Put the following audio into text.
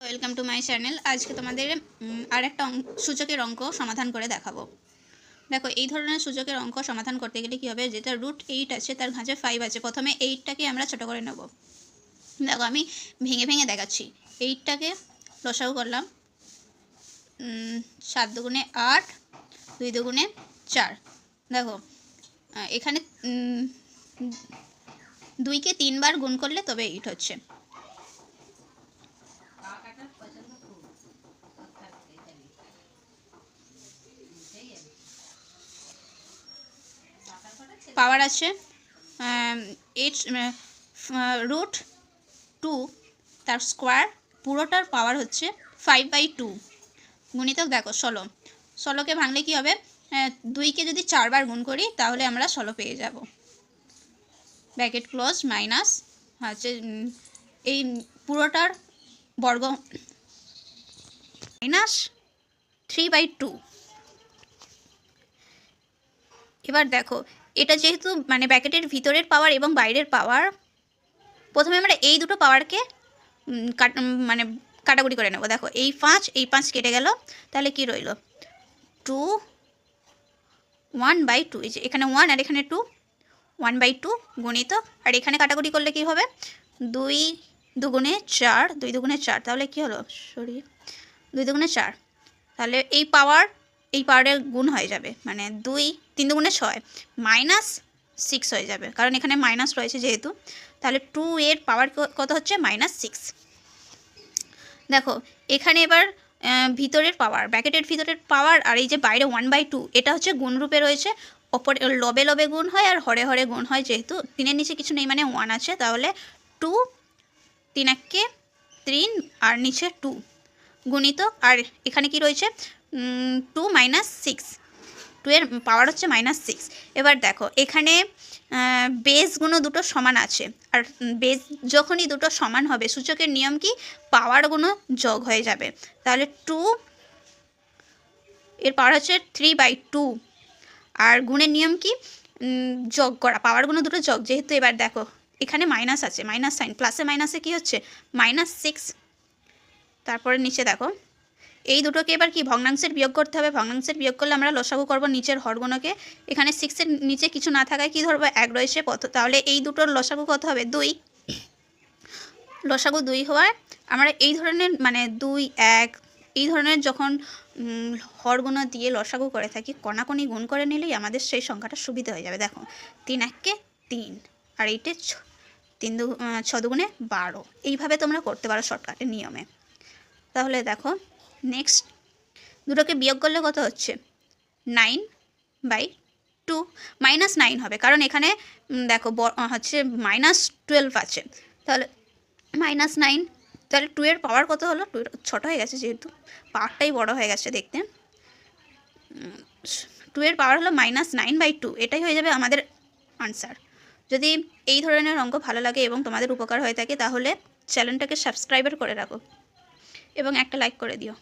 Welcome to my channel. আজকে তোমাদের আর একটা সূচকের অঙ্ক সমাধান করে দেখাবো। দেখো, এই ধরনের সূচকের অঙ্ক সমাধান করতে গেলে কী হবে, যেটা √8 আছে তার ভাঁজে 5 আছে, প্রথমে 8টাকে আমরা ছোটো করে নেব। দেখো, আমি ভেঙে ভেঙে দেখাচ্ছি। 8টাকে লসাগু করলাম, 7 দুগুণে 8, 2 দুগুণে 4। দেখো, এখানে 2কে 3 বার গুণ করলে তবে 8 হচ্ছে। পাওয়ার আছে 8√2, তার স্কোয়ার পুরোটার পাওয়ার হচ্ছে 5/2 গুণিতক দেখো 16কে ভাঙলে কি হবে, 2কে যদি 4 বার গুণ করি তাহলে আমরা 16 পেয়ে যাব। ব্র্যাকেট ক্লোজ মাইনাস হচ্ছে এই পুরোটার বর্গ মাইনাস 3/2। এবার দেখো, এটা যেহেতু মানে ব্র্যাকেটের ভিতরের পাওয়ার এবং বাইরের পাওয়ার, প্রথমে আমরা এই দুটো পাওয়ারকে মানে কাটাকুটি করে নেব। দেখো, এই 5 কেটে গেল, তাহলে কি রইল 2 1/2। এই যে এখানে 1 আর এখানে 2, 1/2 গুণিত, আর এখানে কাটাকুটি করলে কি হবে 2 দুগুণে 4, 2 দুগুণে 4, তাহলে কি হলো 2 দুগুণে 4, তাহলে এই পাওয়ারের গুণ হয়ে যাবে, মানে 2 3 দুগুণে 6 -6 হয়ে যাবে, কারণ এখানে মাইনাস রয়েছে যেহেতু। তাহলে 2 এর পাওয়ার কত হচ্ছে -6। দেখো, এখানে এবার ভিতরের পাওয়ার, ব্র্যাকেটের ভিতরের পাওয়ার আর এই যে বাইরে 1/2, এটা হচ্ছে গুণরূপে রয়েছে। ওপরে লবে লবে গুণ হয় আর হরে হরে গুণ হয়, যেহেতু 3-এর নিচে কিছু নেই মানে 1 আছে, তাহলে 2 3 1 3 আর নিচে 2 গুণিত, আর এখানে কি রয়েছে 2 -6, 2 এর পাওয়ার হচ্ছে -6। এবার দেখো, এখানে বেসগুলো দুটো সমান আছে, আর বেস যখনই দুটো সমান হবে সূচকের নিয়ম কি, পাওয়ারগুলো যোগ হয়ে যাবে। তাহলে 2 এর পাওয়ার হচ্ছে 3/2, আর গুণের নিয়ম কি, যোগ করা, পাওয়ারগুলো দুটো যোগ, যেহেতু এবার দেখো এখানে মাইনাস আছে, মাইনাস সাইন, প্লাসে মাইনাসে কি হচ্ছে -6। তারপরে নিচে দেখো, এই দুটোকে এবার কি ভগ্নাংশের বিয়োগ করতে হবে। ভগ্নাংশের বিয়োগ করলে আমরা লসাগু করব নিচের হরগুণকে। এখানে 6-এর নিচে কিছু না থাকায় কি ধরবো, 1 রয়েছে, তাহলে এই দুটোর লসাগু কত হবে 2। লসাগু 2 হওয়ায় আমরা এই ধরনের মানে 2 1 এই ধরনের যখন হরগুণ দিয়ে লসাগু করে থাকি, কণাকণি গুণ করে নিলেই আমাদের সেই সংখ্যাটা সুবিধা হয়ে যাবে। দেখো 3 1 3, আর এইটে 6 দুগুণে 12। এইভাবে তোমরা করতে পারো শর্টকাটের নিয়মে। তাহলে দেখো, নেক্সট দুটোকে বিয়োগ করলে কত হচ্ছে 9/2, -9 হবে, কারণ এখানে দেখো হচ্ছে -12 আছে, তাহলে -9, তাহলে 2 এর পাওয়ার কত হলো, 2 ছোটো হয়ে গেছে যেহেতু পাওয়ারটাই বড় হয়ে গেছে দেখতে। 2 এর পাওয়ার হলো -9/2, এটাই হয়ে যাবে আমাদের আনসার। যদি এই ধরনের অঙ্ক ভালো লাগে এবং তোমাদের উপকার হয়ে থাকে তাহলে চ্যানেলটাকে সাবস্ক্রাইবার করে রাখো এবং একটা লাইক করে দিও।